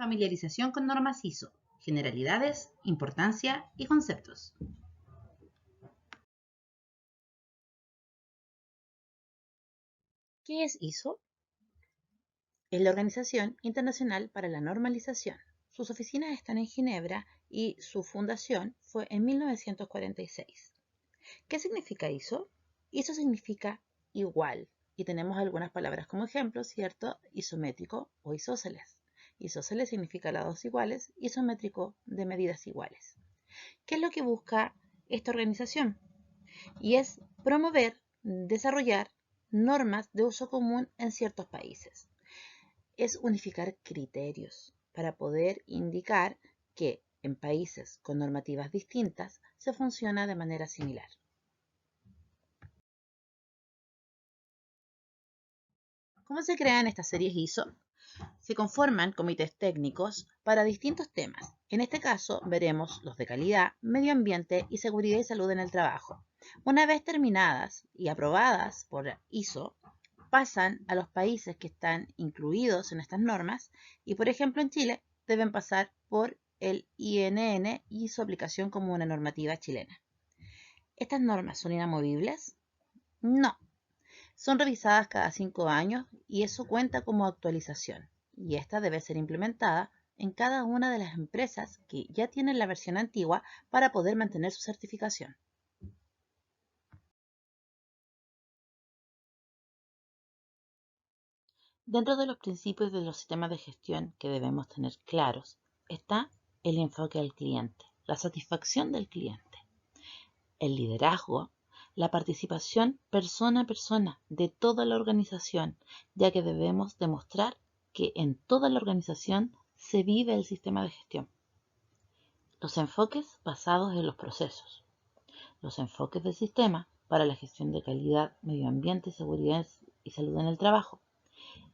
Familiarización con normas ISO, generalidades, importancia y conceptos. ¿Qué es ISO? Es la Organización Internacional para la Normalización. Sus oficinas están en Ginebra y su fundación fue en 1946. ¿Qué significa ISO? ISO significa igual y tenemos algunas palabras como ejemplo, ¿cierto? Isométrico o isósceles. Isósceles significa lados iguales, isométrico de medidas iguales. ¿Qué es lo que busca esta organización? Y es promover, desarrollar normas de uso común en ciertos países. Es unificar criterios para poder indicar que en países con normativas distintas se funciona de manera similar. ¿Cómo se crean estas series ISO? Se conforman comités técnicos para distintos temas. En este caso veremos los de calidad, medio ambiente y seguridad y salud en el trabajo. Una vez terminadas y aprobadas por ISO, pasan a los países que están incluidos en estas normas y, por ejemplo, en Chile deben pasar por el INN y su aplicación como una normativa chilena. ¿Estas normas son inamovibles? No. Son revisadas cada 5 años y eso cuenta como actualización. Y esta debe ser implementada en cada una de las empresas que ya tienen la versión antigua para poder mantener su certificación. Dentro de los principios de los sistemas de gestión que debemos tener claros está el enfoque al cliente, la satisfacción del cliente, el liderazgo, la participación persona a persona de toda la organización, ya que debemos demostrar que en toda la organización se vive el sistema de gestión. Los enfoques basados en los procesos. Los enfoques del sistema para la gestión de calidad, medio ambiente, seguridad y salud en el trabajo.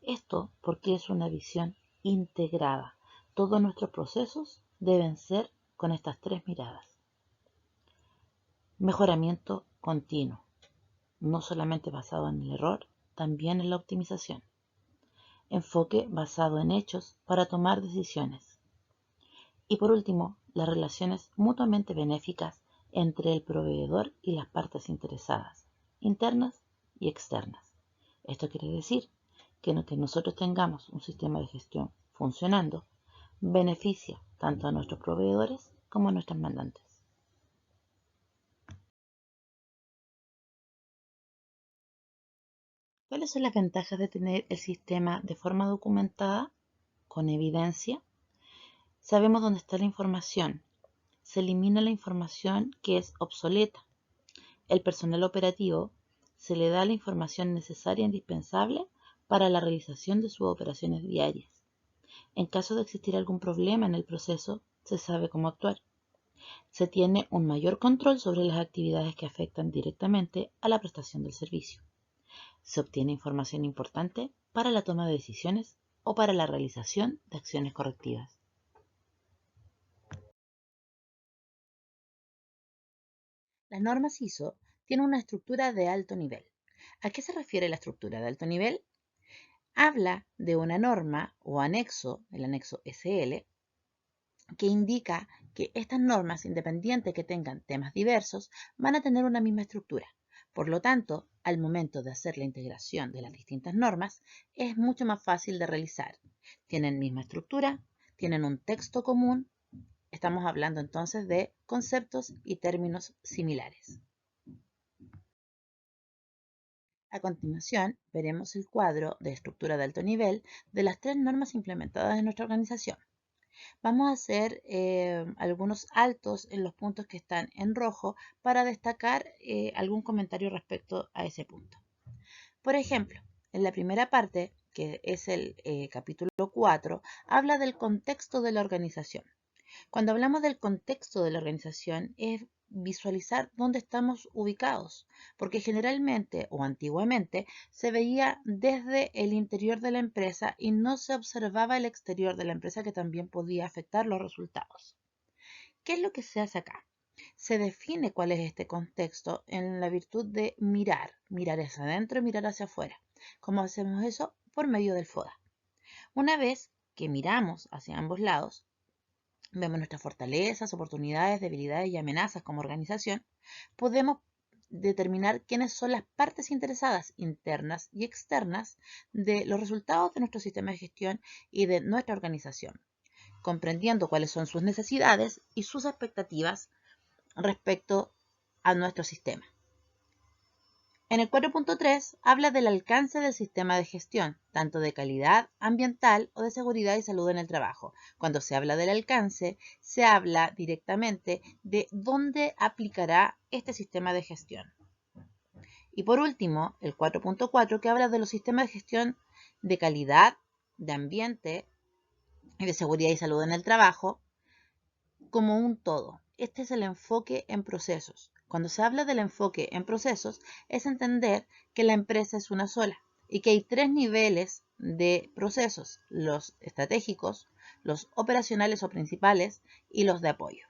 Esto porque es una visión integrada. Todos nuestros procesos deben ser con estas tres miradas. Mejoramiento continuo, no solamente basado en el error, también en la optimización. Enfoque basado en hechos para tomar decisiones. Y por último, las relaciones mutuamente benéficas entre el proveedor y las partes interesadas, internas y externas. Esto quiere decir que nosotros tengamos un sistema de gestión funcionando beneficia tanto a nuestros proveedores como a nuestros mandantes. ¿Cuáles son las ventajas de tener el sistema de forma documentada, con evidencia? Sabemos dónde está la información. Se elimina la información que es obsoleta. El personal operativo se le da la información necesaria e indispensable para la realización de sus operaciones diarias. En caso de existir algún problema en el proceso, se sabe cómo actuar. Se tiene un mayor control sobre las actividades que afectan directamente a la prestación del servicio. Se obtiene información importante para la toma de decisiones o para la realización de acciones correctivas. Las normas ISO tienen una estructura de alto nivel. ¿A qué se refiere la estructura de alto nivel? Habla de una norma o anexo, el anexo SL, que indica que estas normas, independientes que tengan temas diversos, van a tener una misma estructura. Por lo tanto, al momento de hacer la integración de las distintas normas, es mucho más fácil de realizar. Tienen misma estructura, tienen un texto común, estamos hablando entonces de conceptos y términos similares. A continuación, veremos el cuadro de estructura de alto nivel de las tres normas implementadas en nuestra organización. Vamos a hacer algunos altos en los puntos que están en rojo para destacar algún comentario respecto a ese punto. Por ejemplo, en la primera parte, que es el capítulo 4, habla del contexto de la organización. Cuando hablamos del contexto de la organización es visualizar dónde estamos ubicados, porque generalmente o antiguamente se veía desde el interior de la empresa y no se observaba el exterior de la empresa que también podía afectar los resultados. ¿Qué es lo que se hace acá? Se define cuál es este contexto en la virtud de mirar hacia adentro y mirar hacia afuera. ¿Cómo hacemos eso? Por medio del FODA. Una vez que miramos hacia ambos lados, vemos nuestras fortalezas, oportunidades, debilidades y amenazas como organización, podemos determinar quiénes son las partes interesadas internas y externas de los resultados de nuestro sistema de gestión y de nuestra organización, comprendiendo cuáles son sus necesidades y sus expectativas respecto a nuestro sistema. En el 4.3 habla del alcance del sistema de gestión, tanto de calidad ambiental o de seguridad y salud en el trabajo. Cuando se habla del alcance, se habla directamente de dónde aplicará este sistema de gestión. Y por último, el 4.4, que habla de los sistemas de gestión de calidad, de ambiente y de seguridad y salud en el trabajo como un todo. Este es el enfoque en procesos. Cuando se habla del enfoque en procesos, es entender que la empresa es una sola y que hay 3 niveles de procesos: los estratégicos, los operacionales o principales y los de apoyo.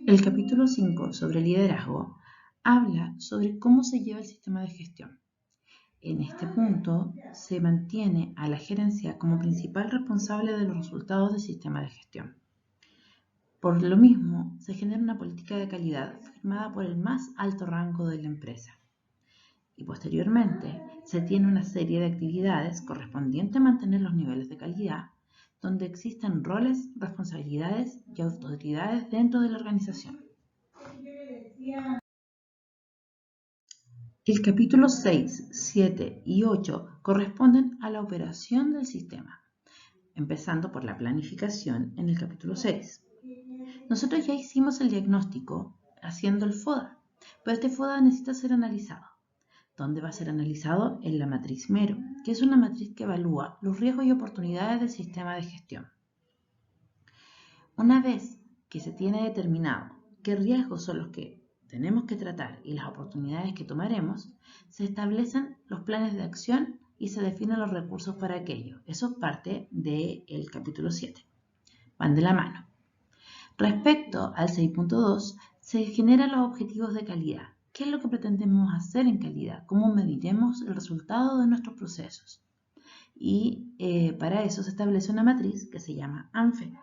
El capítulo 5 sobre liderazgo habla sobre cómo se lleva el sistema de gestión. En este punto se mantiene a la gerencia como principal responsable de los resultados del sistema de gestión. Por lo mismo, se genera una política de calidad firmada por el más alto rango de la empresa. Y posteriormente, se tiene una serie de actividades correspondientes a mantener los niveles de calidad, donde existen roles, responsabilidades y autoridades dentro de la organización. El capítulo 6, 7 y 8 corresponden a la operación del sistema, empezando por la planificación en el capítulo 6. Nosotros ya hicimos el diagnóstico haciendo el FODA, pero este FODA necesita ser analizado. ¿Dónde va a ser analizado? En la matriz MERO, que es una matriz que evalúa los riesgos y oportunidades del sistema de gestión. Una vez que se tiene determinado qué riesgos son los que tenemos que tratar y las oportunidades que tomaremos, se establecen los planes de acción y se definen los recursos para aquello. Eso es parte del capítulo 7. Van de la mano. Respecto al 6.2, se generan los objetivos de calidad. ¿Qué es lo que pretendemos hacer en calidad? ¿Cómo mediremos el resultado de nuestros procesos? Y para eso se establece una matriz que se llama ANFE,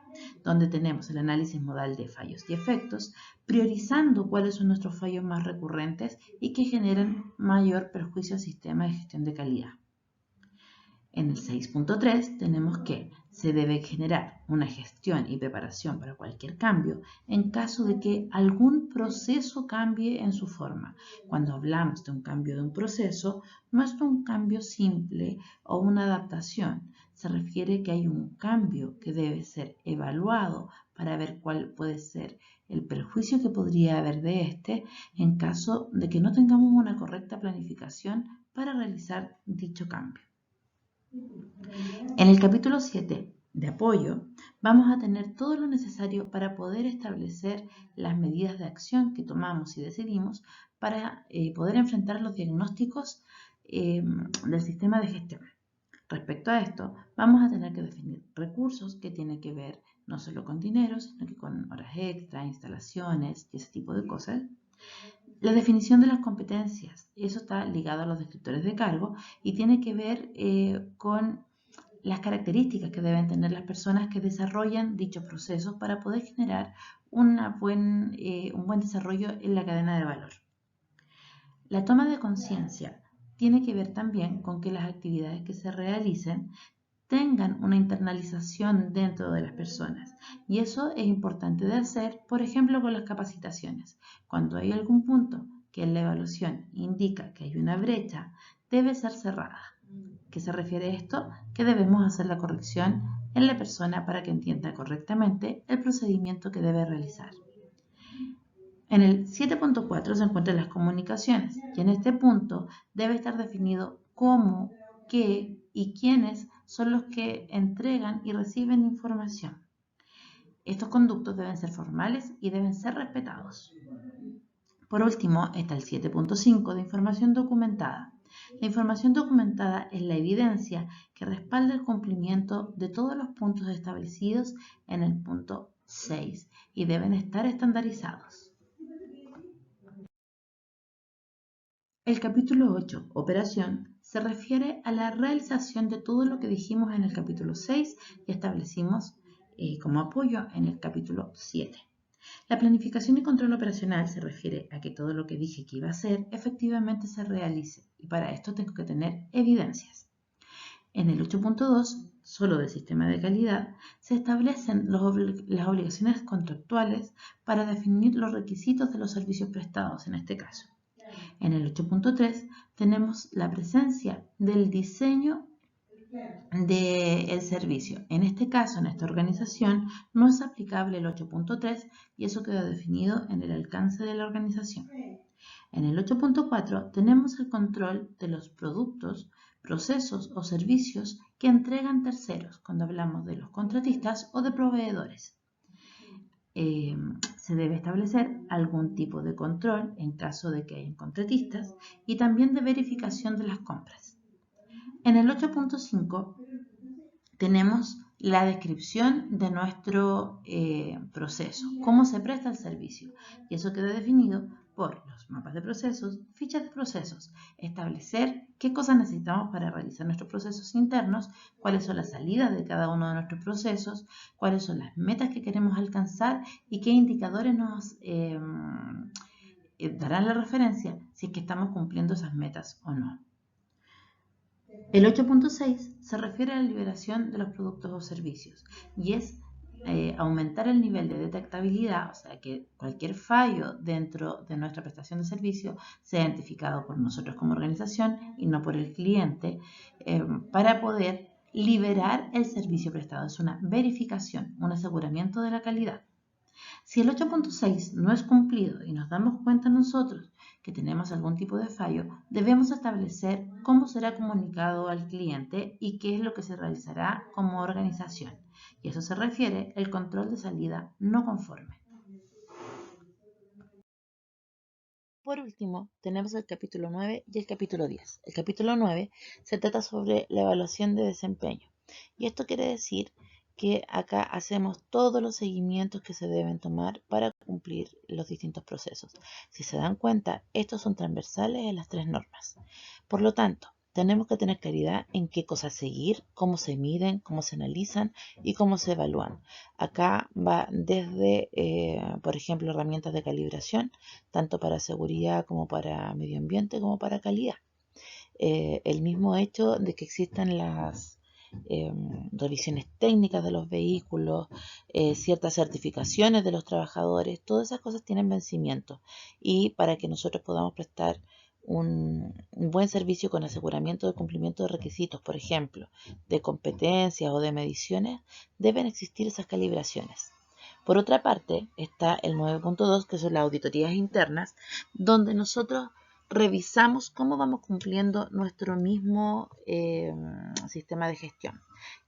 donde tenemos el análisis modal de fallos y efectos, priorizando cuáles son nuestros fallos más recurrentes y que generan mayor perjuicio al sistema de gestión de calidad. En el 6.3 tenemos que se debe generar una gestión y preparación para cualquier cambio en caso de que algún proceso cambie en su forma. Cuando hablamos de un cambio de un proceso, no es un cambio simple o una adaptación. Se refiere que hay un cambio que debe ser evaluado para ver cuál puede ser el perjuicio que podría haber de este en caso de que no tengamos una correcta planificación para realizar dicho cambio. En el capítulo 7 de apoyo vamos a tener todo lo necesario para poder establecer las medidas de acción que tomamos y decidimos para poder enfrentar los diagnósticos del sistema de gestión. Respecto a esto, vamos a tener que definir recursos que tienen que ver no solo con dinero, sino que con horas extra, instalaciones y ese tipo de cosas. La definición de las competencias, eso está ligado a los descriptores de cargo y tiene que ver con las características que deben tener las personas que desarrollan dichos procesos para poder generar un buen desarrollo en la cadena de valor. La toma de conciencia tiene que ver también con que las actividades que se realicen tengan una internalización dentro de las personas. Y eso es importante de hacer, por ejemplo, con las capacitaciones. Cuando hay algún punto que en la evaluación indica que hay una brecha, debe ser cerrada. ¿Qué se refiere a esto? Que debemos hacer la corrección en la persona para que entienda correctamente el procedimiento que debe realizar. En el 7.4 se encuentran las comunicaciones y en este punto debe estar definido cómo, qué y quiénes son los que entregan y reciben información. Estos conductos deben ser formales y deben ser respetados. Por último, está el 7.5 de información documentada. La información documentada es la evidencia que respalda el cumplimiento de todos los puntos establecidos en el punto 6 y deben estar estandarizados. El capítulo 8, Operación, se refiere a la realización de todo lo que dijimos en el capítulo 6 y establecimos como apoyo en el capítulo 7. La planificación y control operacional se refiere a que todo lo que dije que iba a hacer efectivamente se realice, y para esto tengo que tener evidencias. En el 8.2, solo del sistema de calidad, se establecen las obligaciones contractuales para definir los requisitos de los servicios prestados en este caso. En el 8.3 tenemos la presencia del diseño del servicio. En este caso, en esta organización, no es aplicable el 8.3 y eso queda definido en el alcance de la organización. En el 8.4 tenemos el control de los productos, procesos o servicios que entregan terceros, cuando hablamos de los contratistas o de proveedores. Se debe establecer algún tipo de control en caso de que hayan contratistas y también de verificación de las compras. En el 8.5 tenemos la descripción de nuestro proceso, cómo se presta el servicio, y eso queda definido por los mapas de procesos, fichas de procesos, establecer qué cosas necesitamos para realizar nuestros procesos internos, cuáles son las salidas de cada uno de nuestros procesos, cuáles son las metas que queremos alcanzar y qué indicadores nos darán la referencia si es que estamos cumpliendo esas metas o no. El 8.6 se refiere a la liberación de los productos o servicios y es aumentar el nivel de detectabilidad, o sea, que cualquier fallo dentro de nuestra prestación de servicio sea identificado por nosotros como organización y no por el cliente, para poder liberar el servicio prestado. Es una verificación, un aseguramiento de la calidad. Si el 8.6 no es cumplido y nos damos cuenta nosotros que tenemos algún tipo de fallo, debemos establecer cómo será comunicado al cliente y qué es lo que se realizará como organización. Y eso se refiere al control de salida no conforme. Por último, tenemos el capítulo 9 y el capítulo 10. El capítulo 9 se trata sobre la evaluación de desempeño. Y esto quiere decir que acá hacemos todos los seguimientos que se deben tomar para cumplir los distintos procesos. Si se dan cuenta, estos son transversales en las tres normas. Por lo tanto, tenemos que tener claridad en qué cosas seguir, cómo se miden, cómo se analizan y cómo se evalúan. Acá va desde, por ejemplo, herramientas de calibración, tanto para seguridad como para medio ambiente, como para calidad. El mismo hecho de que existan las revisiones técnicas de los vehículos, ciertas certificaciones de los trabajadores, todas esas cosas tienen vencimiento y para que nosotros podamos prestar un buen servicio con aseguramiento de cumplimiento de requisitos, por ejemplo, de competencias o de mediciones, deben existir esas calibraciones. Por otra parte, está el 9.2, que son las auditorías internas, donde nosotros revisamos cómo vamos cumpliendo nuestro mismo sistema de gestión,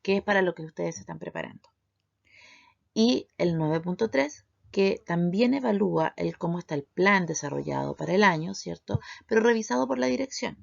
que es para lo que ustedes se están preparando. Y el 9.3, que también evalúa el cómo está el plan desarrollado para el año, ¿cierto? Pero revisado por la dirección.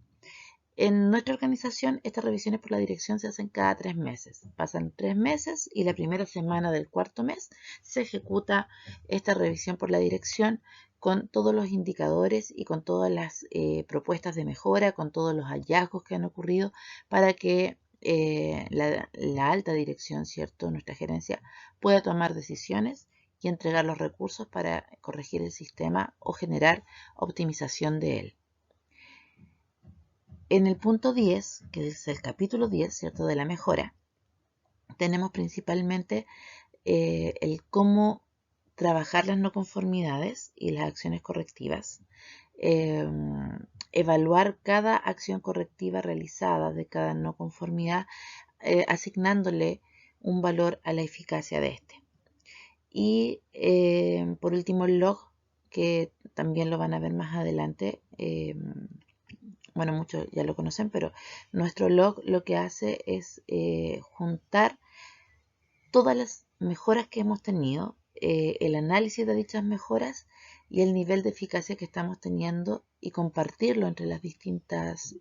En nuestra organización, estas revisiones por la dirección se hacen cada 3 meses. Pasan 3 meses y la primera semana del cuarto mes se ejecuta esta revisión por la dirección con todos los indicadores y con todas las propuestas de mejora, con todos los hallazgos que han ocurrido para que la alta dirección, ¿cierto? Nuestra gerencia pueda tomar decisiones y entregar los recursos para corregir el sistema o generar optimización de él. En el punto 10, que es el capítulo 10, ¿cierto? De la mejora, tenemos principalmente el cómo trabajar las no conformidades y las acciones correctivas, evaluar cada acción correctiva realizada de cada no conformidad, asignándole un valor a la eficacia de este. Y por último el log, que también lo van a ver más adelante. Bueno, muchos ya lo conocen, pero nuestro log lo que hace es juntar todas las mejoras que hemos tenido, el análisis de dichas mejoras y el nivel de eficacia que estamos teniendo y compartirlo entre las distintas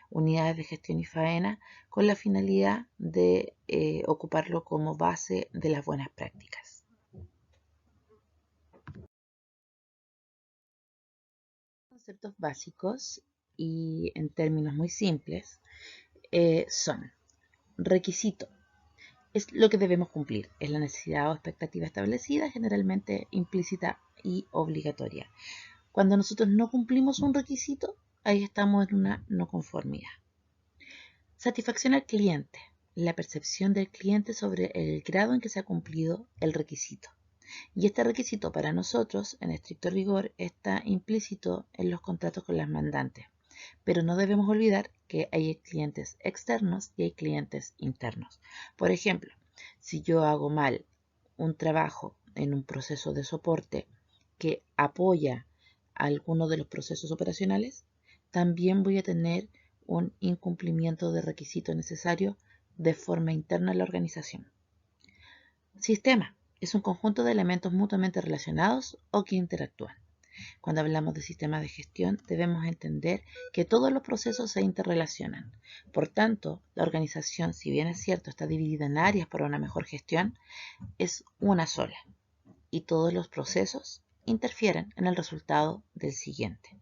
unidades de gestión y faena con la finalidad de ocuparlo como base de las buenas prácticas. Conceptos básicos y en términos muy simples son requisito. Es lo que debemos cumplir, es la necesidad o expectativa establecida, generalmente implícita y obligatoria. Cuando nosotros no cumplimos un requisito, ahí estamos en una no conformidad. Satisfacción al cliente, la percepción del cliente sobre el grado en que se ha cumplido el requisito. Y este requisito para nosotros, en estricto rigor, está implícito en los contratos con las mandantes. Pero no debemos olvidar que hay clientes externos y hay clientes internos. Por ejemplo, si yo hago mal un trabajo en un proceso de soporte que apoya a alguno de los procesos operacionales, también voy a tener un incumplimiento de requisito necesario de forma interna en la organización. Sistema es un conjunto de elementos mutuamente relacionados o que interactúan. Cuando hablamos de sistemas de gestión, debemos entender que todos los procesos se interrelacionan. Por tanto, la organización, si bien es cierto, está dividida en áreas para una mejor gestión, es una sola. Y todos los procesos interfieren en el resultado del siguiente.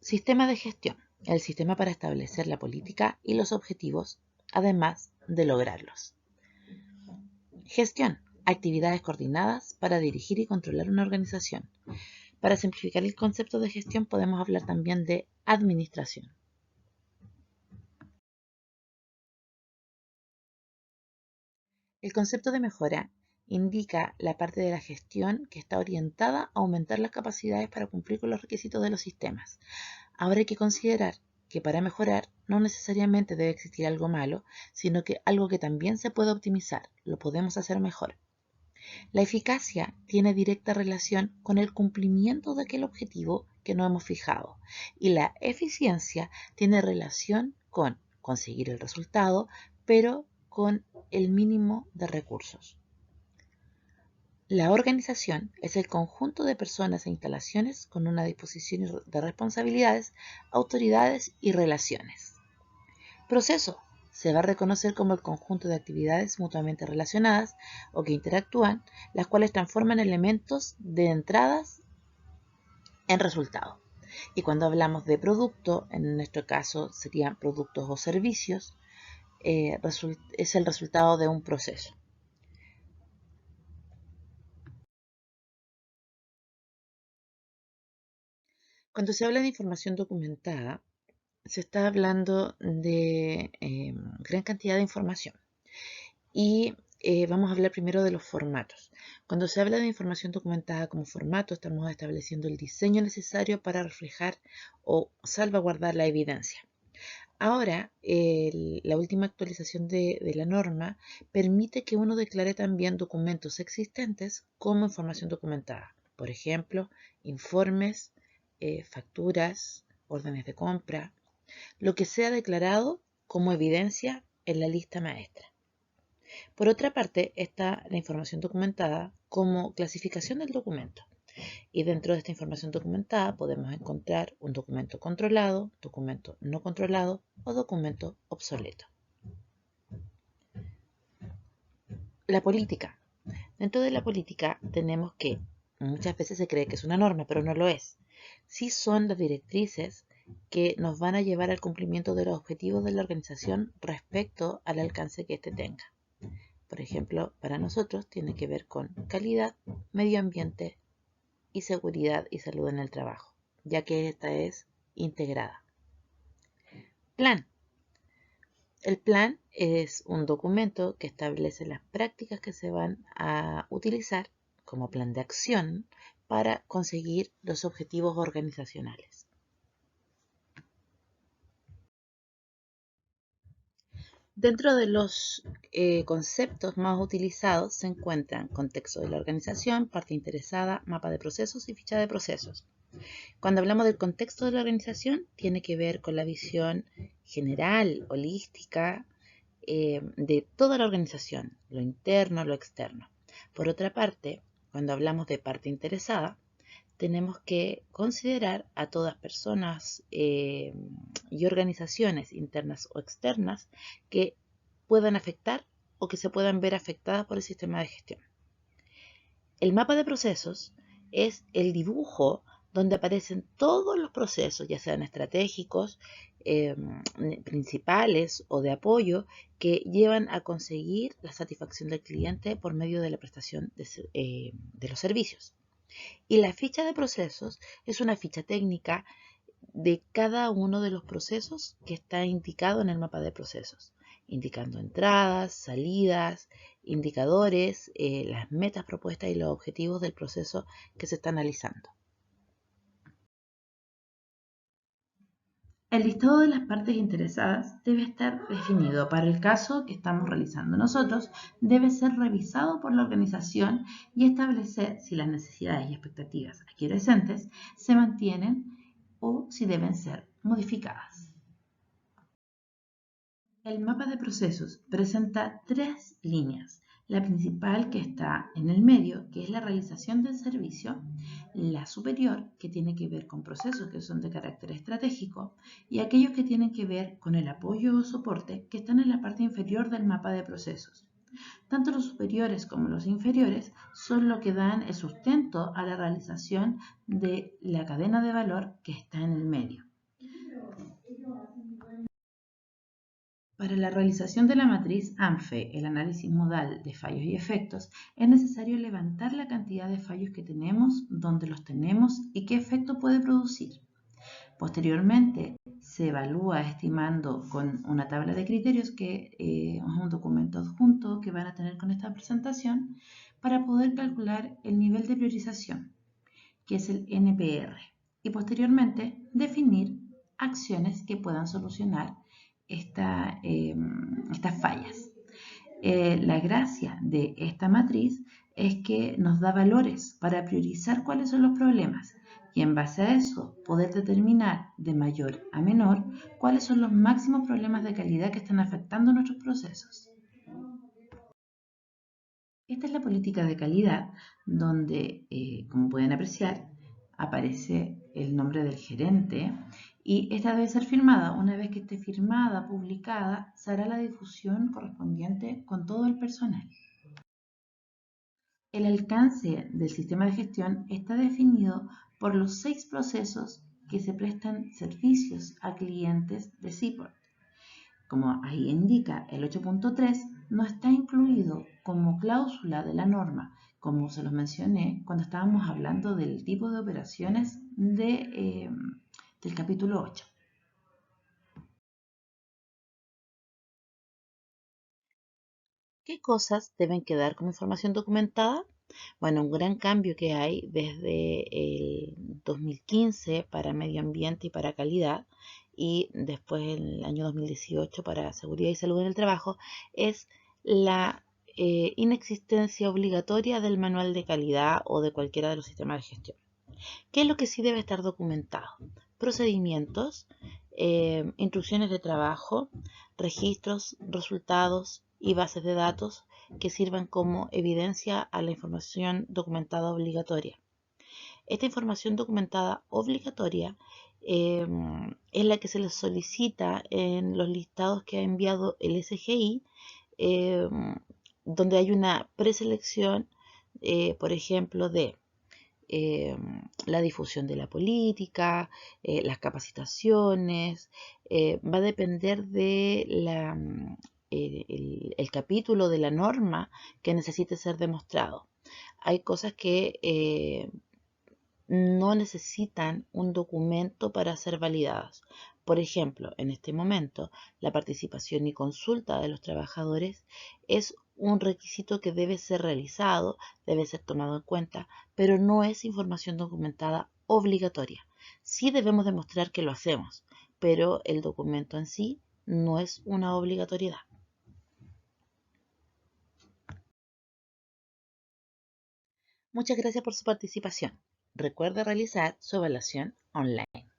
Sistema de gestión. El sistema para establecer la política y los objetivos, además de lograrlos. Gestión. Actividades coordinadas para dirigir y controlar una organización. Para simplificar el concepto de gestión podemos hablar también de administración. El concepto de mejora indica la parte de la gestión que está orientada a aumentar las capacidades para cumplir con los requisitos de los sistemas. Ahora hay que considerar que para mejorar no necesariamente debe existir algo malo, sino que algo que también se puede optimizar, lo podemos hacer mejor. La eficacia tiene directa relación con el cumplimiento de aquel objetivo que nos hemos fijado y la eficiencia tiene relación con conseguir el resultado, pero con el mínimo de recursos. La organización es el conjunto de personas e instalaciones con una disposición de responsabilidades, autoridades y relaciones. Proceso se va a reconocer como el conjunto de actividades mutuamente relacionadas o que interactúan, las cuales transforman elementos de entradas en resultados. Y cuando hablamos de producto, en nuestro caso serían productos o servicios, es el resultado de un proceso. Cuando se habla de información documentada, se está hablando de gran cantidad de información. Y vamos a hablar primero de los formatos. Cuando se habla de información documentada como formato, estamos estableciendo el diseño necesario para reflejar o salvaguardar la evidencia. Ahora, la última actualización de la norma permite que uno declare también documentos existentes como información documentada. Por ejemplo, informes, facturas, órdenes de compra, lo que sea declarado como evidencia en la lista maestra. Por otra parte, está la información documentada como clasificación del documento. Y dentro de esta información documentada podemos encontrar un documento controlado, documento no controlado o documento obsoleto. La política. Dentro de la política tenemos que muchas veces se cree que es una norma, pero no lo es. Sí son las directrices que nos van a llevar al cumplimiento de los objetivos de la organización respecto al alcance que éste tenga. Por ejemplo, para nosotros tiene que ver con calidad, medio ambiente y seguridad y salud en el trabajo, ya que esta es integrada. Plan. El plan es un documento que establece las prácticas que se van a utilizar como plan de acción para conseguir los objetivos organizacionales. Dentro de los conceptos más utilizados se encuentran contexto de la organización, parte interesada, mapa de procesos y ficha de procesos. Cuando hablamos del contexto de la organización, tiene que ver con la visión general, holística, de toda la organización, lo interno, lo externo. Por otra parte, cuando hablamos de parte interesada, tenemos que considerar a todas personas y organizaciones internas o externas que puedan afectar o que se puedan ver afectadas por el sistema de gestión. El mapa de procesos es el dibujo donde aparecen todos los procesos, ya sean estratégicos, principales o de apoyo, que llevan a conseguir la satisfacción del cliente por medio de la prestación de los servicios. Y la ficha de procesos es una ficha técnica de cada uno de los procesos que está indicado en el mapa de procesos, indicando entradas, salidas, indicadores, las metas propuestas y los objetivos del proceso que se está analizando. El listado de las partes interesadas debe estar definido. Para el caso que estamos realizando nosotros, debe ser revisado por la organización y establecer si las necesidades y expectativas adyacentes se mantienen o si deben ser modificadas. El mapa de procesos presenta 3 líneas. La principal, que está en el medio, que es la realización del servicio; la superior, que tiene que ver con procesos que son de carácter estratégico; y aquellos que tienen que ver con el apoyo o soporte, que están en la parte inferior del mapa de procesos. Tanto los superiores como los inferiores son lo que dan el sustento a la realización de la cadena de valor que está en el medio. Para la realización de la matriz ANFE, el análisis modal de fallos y efectos, es necesario levantar la cantidad de fallos que tenemos, dónde los tenemos y qué efecto puede producir. Posteriormente, se evalúa estimando con una tabla de criterios, que es un documento adjunto que van a tener con esta presentación, para poder calcular el nivel de priorización, que es el NPR, y posteriormente definir acciones que puedan solucionar estas fallas. La gracia de esta matriz es que nos da valores para priorizar cuáles son los problemas y, en base a eso, poder determinar de mayor a menor cuáles son los máximos problemas de calidad que están afectando nuestros procesos. Esta es la política de calidad, donde, como pueden apreciar, aparece el nombre del gerente, y esta debe ser firmada. Una vez que esté firmada, publicada, se hará la difusión correspondiente con todo el personal. El alcance del sistema de gestión está definido por los 6 procesos que se prestan servicios a clientes de Seaport. Como ahí indica, el 8.3 no está incluido como cláusula de la norma, como se los mencioné cuando estábamos hablando del tipo de operaciones del capítulo 8. ¿Qué cosas deben quedar como información documentada? Bueno, un gran cambio que hay desde el 2015 para medio ambiente y para calidad, y después el año 2018 para seguridad y salud en el trabajo, es la inexistencia obligatoria del manual de calidad o de cualquiera de los sistemas de gestión. ¿Qué es lo que sí debe estar documentado? Procedimientos, instrucciones de trabajo, registros, resultados y bases de datos que sirvan como evidencia a la información documentada obligatoria. Esta información documentada obligatoria es la que se les solicita en los listados que ha enviado el SGI, donde hay una preselección, por ejemplo, de la difusión de la política, las capacitaciones. Va a depender de el capítulo de la norma que necesite ser demostrado. Hay cosas que no necesitan un documento para ser validadas. Por ejemplo, en este momento, la participación y consulta de los trabajadores es un requisito que debe ser realizado, debe ser tomado en cuenta, pero no es información documentada obligatoria. Sí debemos demostrar que lo hacemos, pero el documento en sí no es una obligatoriedad. Muchas gracias por su participación. Recuerda realizar su evaluación online.